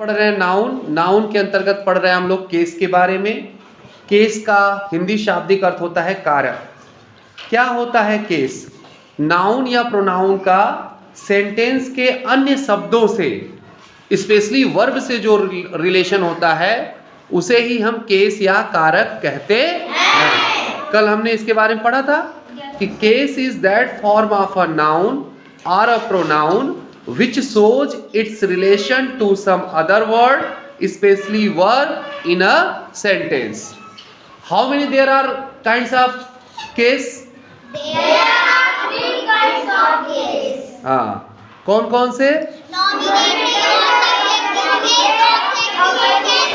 पढ़ रहे हैं नाउन। नाउन के अंतर्गत पढ़ रहे हैं हम लोग केस के बारे में। केस का हिंदी शाब्दिक अर्थ होता है कारक। क्या होता है केस? नाउन या प्रोनाउन का सेंटेंस के अन्य शब्दों से, स्पेशली वर्ब से जो रिलेशन होता है उसे ही हम केस या कारक कहते हैं। कल हमने इसके बारे में पढ़ा था कि case is that form of a noun और a pronoun which shows its relation to some other word, especially verb in a sentence. How many there are kinds of case? There are 3 kinds of case. हाँ, कौन कौन से? Nominative, subjective,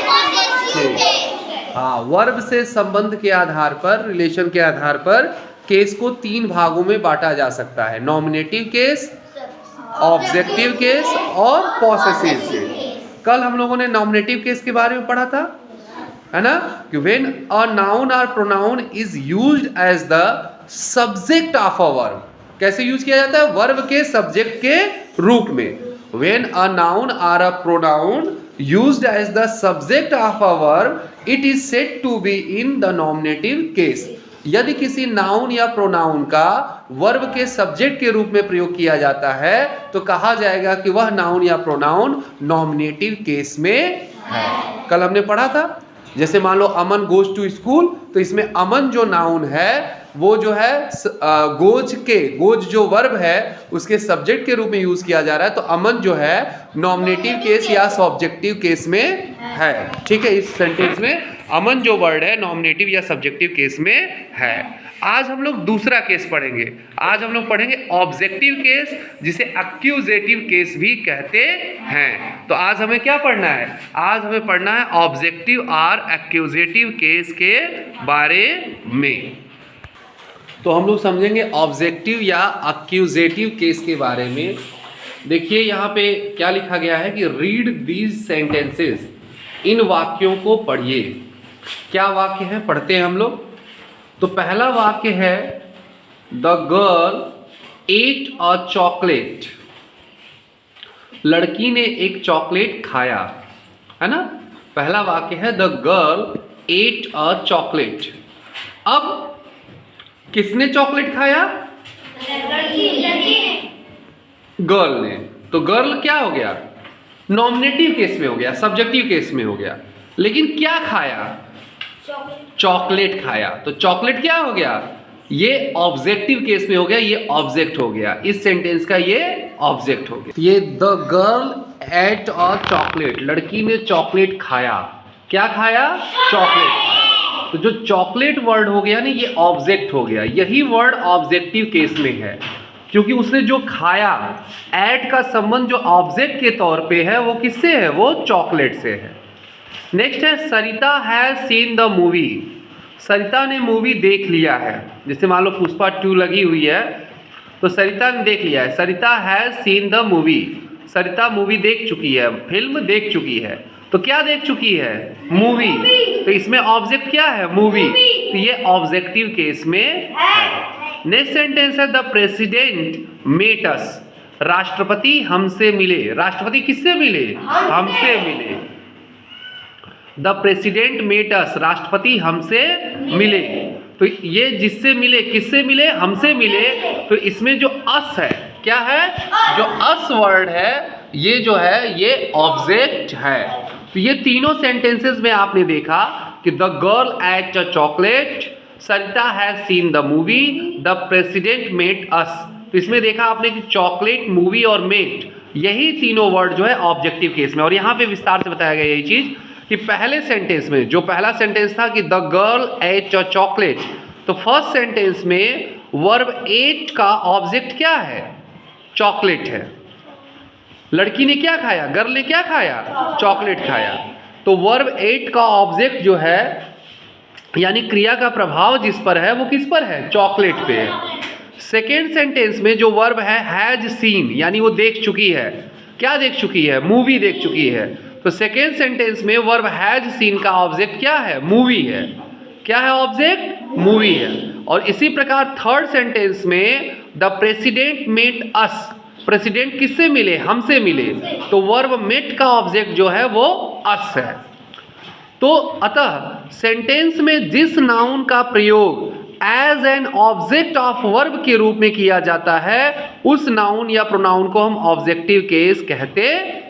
possessive case. हाँ, verb से संबंध के आधार पर, relation के आधार पर केस को 3 भागों में बांटा जा सकता है। नॉमिनेटिव केस, ऑब्जेक्टिव केस और पॉसेसिव केस। कल हम लोगों ने नॉमिनेटिव केस के बारे में पढ़ा था, है ना, कि व्हेन अ नाउन और pronoun is used as the subject of a verb. कैसे यूज किया जाता है? वर्ब के सब्जेक्ट के रूप में। व्हेन अ नाउन और a pronoun used as the subject of a verb, it is said to be in the nominative case. यदि किसी नाउन या प्रोनाउन का वर्ब के सब्जेक्ट के रूप में प्रयोग किया जाता है तो कहा जाएगा कि वह नाउन या प्रोनाउन नॉमिनेटिव केस में है। कल हमने पढ़ा था, जैसे मान लो अमन गोज टू स्कूल, तो इसमें अमन जो नाउन है वो जो है गोज जो वर्ब है उसके सब्जेक्ट के रूप में यूज किया जा रहा है, तो अमन जो है नॉमिनेटिव केस या सब्जेक्टिव केस में है। ठीक है, इस सेंटेंस में अमन जो वर्ड है नॉमिनेटिव या सब्जेक्टिव केस में है। आज हम लोग दूसरा केस पढ़ेंगे। आज हम लोग पढ़ेंगे ऑब्जेक्टिव केस, जिसे एक्यूजेटिव केस भी कहते हैं। तो आज हमें क्या पढ़ना है? आज हमें पढ़ना है ऑब्जेक्टिव और एक्यूजेटिव केस के बारे में। तो हम लोग समझेंगे ऑब्जेक्टिव या एक्यूजेटिव केस के बारे में। देखिए यहाँ पे क्या लिखा गया है कि रीड दीज सेंटेंसेस, इन वाक्यों को पढ़िए। क्या वाक्य है? पढ़ते हैं हम लोग। तो पहला वाक्य है the girl ate a chocolate. लड़की ने एक चॉकलेट खाया, है ना। पहला वाक्य है the girl ate a chocolate. अब किसने चॉकलेट खाया? गर्ल ने। तो गर्ल क्या हो गया? नॉमिनेटिव केस में हो गया, सब्जेक्टिव केस में हो गया। लेकिन क्या खाया? चॉकलेट खाया। तो चॉकलेट क्या हो गया? ये ऑब्जेक्टिव केस में हो गया, ये ऑब्जेक्ट हो गया। इस सेंटेंस का ये ऑब्जेक्ट हो गया। ये the girl ate a chocolate, लड़की ने चॉकलेट खाया। क्या खाया? चॉकलेट खाया। तो जो चॉकलेट वर्ड हो गया ना, ये ऑब्जेक्ट हो गया। यही वर्ड ऑब्जेक्टिव केस में है, क्योंकि उसने जो खाया, एट का संबंध जो ऑब्जेक्ट के तौर पे है वो किससे है? वो चॉकलेट से है। नेक्स्ट है Sarita has seen the movie. सरिता ने मूवी देख लिया है। जैसे मान लो पुष्पा 2 लगी हुई है, तो सरिता ने देख लिया है। Sarita has seen the movie. Sarita movie देख चुकी है, फिल्म देख चुकी है। तो क्या देख चुकी है? मूवी। तो इसमें ऑब्जेक्ट क्या है? मूवी। तो ये ऑब्जेक्टिव केस में है। नेक्स्ट सेंटेंस है द प्रेसिडेंट मेट अस। राष्ट्रपति हमसे मिले। राष्ट्रपति किससे मिले? हमसे मिले। द प्रेसिडेंट मेट अस, राष्ट्रपति हमसे मिले। तो ये जिससे मिले, किससे मिले? हमसे मिले। तो इसमें जो अस है, क्या है? जो अस वर्ड है, ये जो है ये ऑब्जेक्ट है। तो ये तीनों सेंटेंसेस में आपने देखा कि the girl ate a chocolate, Sarita has seen the movie, the president met us. तो इसमें देखा आपने कि चॉकलेट, मूवी और मेट, यही तीनों वर्ड जो है ऑब्जेक्टिव केस में। और यहाँ पे विस्तार से बताया गया यही चीज कि पहले सेंटेंस में, जो पहला सेंटेंस था कि the girl ate a chocolate, तो फर्स्ट सेंटेंस में वर्ब एट का ऑब्जेक्ट क्या है? चॉकलेट है। लड़की ने क्या खाया? गर्ल ने क्या खाया? चॉकलेट खाया। तो वर्ब एट का ऑब्जेक्ट जो है, यानी क्रिया का प्रभाव जिस पर है वो किस पर है? चॉकलेट पे है। सेकेंड सेंटेंस में जो वर्ब है हैज सीन, यानी वो देख चुकी है। क्या देख चुकी है? मूवी देख चुकी है। तो सेकेंड सेंटेंस में वर्ब हैज सीन का ऑब्जेक्ट क्या है? मूवी है। क्या है ऑब्जेक्ट? मूवी है। और इसी प्रकार थर्ड सेंटेंस में the president met us, president किससे मिले? हमसे मिले। तो वर्ब मेट का ऑब्जेक्ट जो है वो अस है। तो अतः सेंटेंस में जिस नाउन का प्रयोग as an object of verb के रूप में किया जाता है उस नाउन या प्रोनाउन को हम ऑब्जेक्टिव केस कहते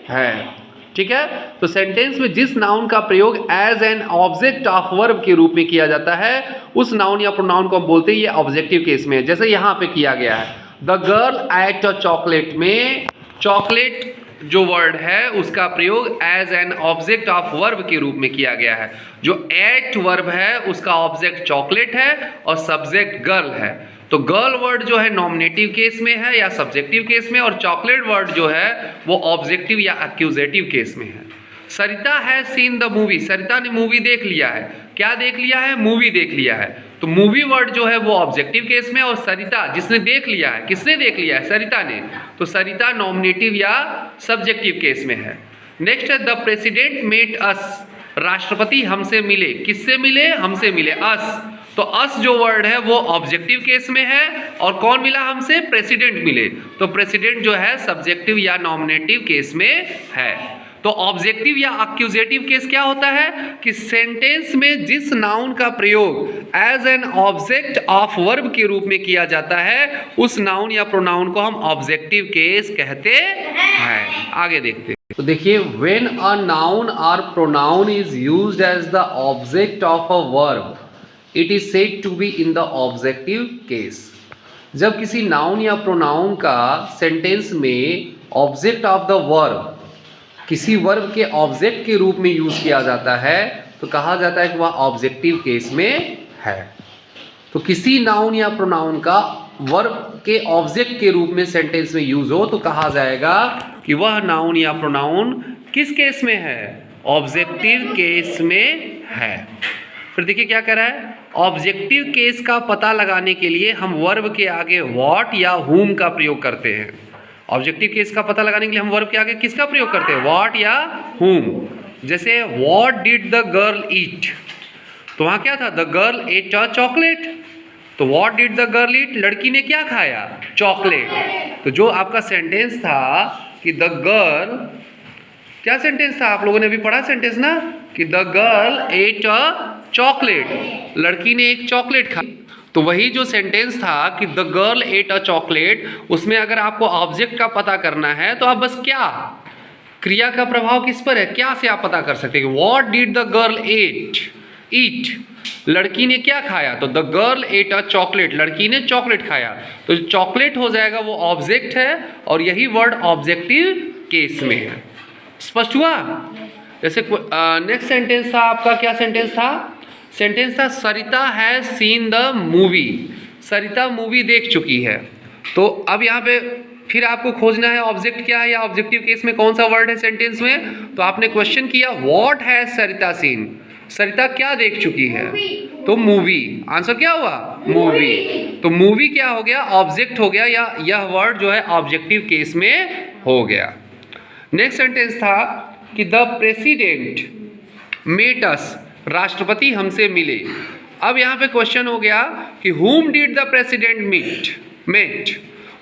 हैं। ठीक है, तो सेंटेंस में जिस नाउन का प्रयोग as an object of verb के रूप में किया जाता है उस नाउन या प्रोनाउन को हम बोलते हैं ये ऑब्जेक्टिव केस में। जैसे यहाँ पे किया गया है the girl ate a chocolate में चॉकलेट जो वर्ड है उसका प्रयोग as an object of verb के रूप में किया गया है। जो एट वर्ब है उसका ऑब्जेक्ट चॉकलेट है और सब्जेक्ट गर्ल है। तो गर्ल वर्ड जो है नॉमिनेटिव केस में है या सब्जेक्टिव केस में, और चॉकलेट वर्ड जो है वो ऑब्जेक्टिव या एक्यूजेटिव केस में है। सरिता है सीन द मूवी, सरिता ने मूवी देख लिया है। क्या देख लिया है? मूवी देख लिया है। तो मूवी वर्ड जो है वो ऑब्जेक्टिव केस में, और सरिता जिसने देख लिया है, किसने देख लिया है? सरिता ने। तो सरिता नॉमिनेटिव या सब्जेक्टिव केस में है। नेक्स्ट है द प्रेसिडेंट मेट अस, राष्ट्रपति हमसे मिले। किससे मिले? हमसे मिले, अस। तो अस जो वर्ड है वो ऑब्जेक्टिव केस में है, और कौन मिला हमसे? प्रेसिडेंट मिले। तो प्रेसिडेंट जो है सब्जेक्टिव या नॉमिनेटिव केस में है। तो ऑब्जेक्टिव या एक्यूजेटिव केस क्या होता है कि सेंटेंस में जिस नाउन का प्रयोग as an object of verb के रूप में किया जाता है उस नाउन या प्रोनाउन को हम ऑब्जेक्टिव केस कहते हैं। आगे देखते हैं। तो देखिए व्हेन अ नाउन और pronoun is used as the object of a verb it is said to be in the objective case. जब किसी नाउन या प्रोनाउन का सेंटेंस में ऑब्जेक्ट ऑफ द वर्ब किसी वर्ब के ऑब्जेक्ट के रूप में यूज किया जाता है तो कहा जाता है कि वह ऑब्जेक्टिव केस में है। तो किसी नाउन या प्रोनाउन का वर्ब के ऑब्जेक्ट के रूप में सेंटेंस में यूज हो तो कहा जाएगा कि वह नाउन या प्रोनाउन किस केस में है? ऑब्जेक्टिव केस में है। फिर देखिए क्या कह रहा है, ऑब्जेक्टिव केस का पता लगाने के लिए हम वर्ब के आगे व्हाट या whom का प्रयोग करते हैं। ऑब्जेक्टिव केस का पता लगाने के लिए हम वर्ब के आगे किसका प्रयोग करते हैं? व्हाट या whom। जैसे व्हाट डिड द गर्ल ईट, तो वहां क्या था? The girl ate a chocolate. तो व्हाट डिड द गर्ल ईट, लड़की ने क्या खाया? चॉकलेट। तो जो आपका सेंटेंस था कि द गर्ल, क्या सेंटेंस था? आप लोगों ने अभी पढ़ा सेंटेंस ना कि the girl ate a chocolate, लड़की ने एक चॉकलेट खाई। तो वही जो सेंटेंस था कि the girl ate a chocolate, उसमें अगर आपको ऑब्जेक्ट का पता करना है तो आप बस क्या, क्रिया का प्रभाव किस पर है, क्या से आप पता कर सकते हैं। व्हाट डिड द गर्ल ईट, लड़की ने क्या खाया? तो the girl ate a chocolate, लड़की ने चॉकलेट खाया। तो चॉकलेट हो जाएगा वो ऑब्जेक्ट है, और यही वर्ड ऑब्जेक्टिव केस में है। स्पष्ट हुआ? जैसे नेक्स्ट सेंटेंस था आपका, क्या सेंटेंस था? सेंटेंस था Sarita has seen the movie, Sarita movie देख चुकी है। तो अब यहाँ पे फिर आपको खोजना है ऑब्जेक्ट क्या है या ऑब्जेक्टिव केस में कौन सा वर्ड है सेंटेंस में। तो आपने क्वेश्चन किया व्हाट हैज सरिता सीन, सरिता क्या देख चुकी है? तो मूवी। आंसर क्या हुआ? मूवी। तो मूवी क्या हो गया? ऑब्जेक्ट हो गया, या यह वर्ड जो है ऑब्जेक्टिव केस में हो गया। नेक्स्ट सेंटेंस था कि द प्रेसिडेंट मेट अस, राष्ट्रपति हमसे मिले। अब यहाँ पे क्वेश्चन हो गया कि whom did the president meet,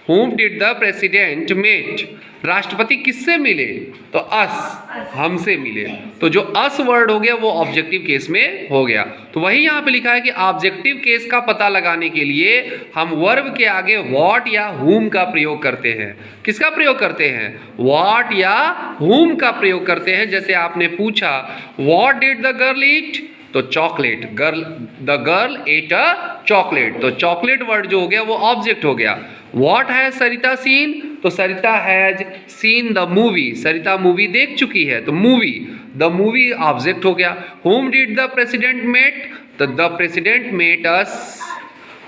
whom did the president meet, राष्ट्रपति किससे मिले? तो अस, हमसे मिले। तो जो अस वर्ड हो गया वो ऑब्जेक्टिव केस में हो गया। तो वही यहाँ पे लिखा है कि ऑब्जेक्टिव केस का पता लगाने के लिए हम वर्ब के आगे व्हाट या whom का प्रयोग करते हैं। किसका प्रयोग करते हैं? व्हाट या whom का प्रयोग करते हैं। जैसे आपने पूछा व्हाट डिड द गर्ल ईट, तो chocolate, girl, the girl ate a chocolate. तो चॉकलेट वर्ड जो हो गया वो ऑब्जेक्ट हो गया। व्हाट हैज सरिता सीन, तो Sarita has seen the movie, Sarita movie देख चुकी है, तो मूवी, द मूवी ऑब्जेक्ट हो गया। whom did the president meet, तो द प्रेसिडेंट मेट अस,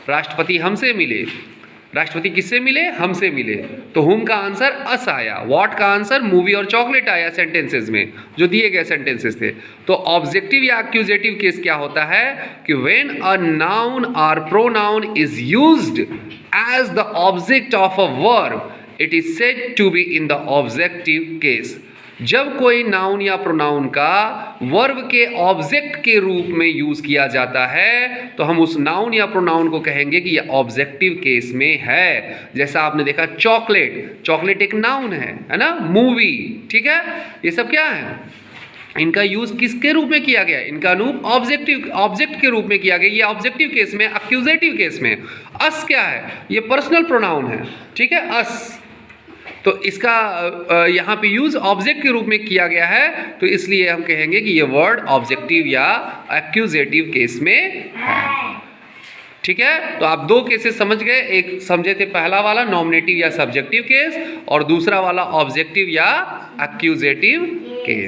राष्ट्रपति हमसे मिले। राष्ट्रपति किससे मिले? हमसे मिले। तो whom का आंसर अस आया, व्हाट का आंसर मूवी और चॉकलेट आया सेंटेंसेस में जो दिए गए सेंटेंसेस थे। तो ऑब्जेक्टिव या एक्यूजेटिव केस क्या होता है कि व्हेन अ नाउन और pronoun is used as the object of a verb it is said to be in the objective case. जब कोई नाउन या प्रोनाउन का वर्ब के ऑब्जेक्ट के रूप में यूज किया जाता है तो हम उस नाउन या प्रोनाउन को कहेंगे कि यह ऑब्जेक्टिव केस में है। जैसा आपने देखा चॉकलेट, चॉकलेट एक नाउन है ना। मूवी, ठीक है, ये सब क्या है, इनका यूज किसके रूप में किया गया, इनका रूप ऑब्जेक्ट के रूप में किया गया। ये ऑब्जेक्टिव केस में, एक्यूजेटिव केस में अस क्या है, ये पर्सनल प्रोनाउन है, ठीक है, अस। तो इसका यहाँ पे यूज ऑब्जेक्ट के रूप में किया गया है, तो इसलिए हम कहेंगे कि ये वर्ड ऑब्जेक्टिव या एक्यूजेटिव केस में है। ठीक है, तो आप दो केसेस समझ गए। एक समझे थे पहला वाला नॉमिनेटिव या सब्जेक्टिव केस, और दूसरा वाला ऑब्जेक्टिव या एक्यूजेटिव केस।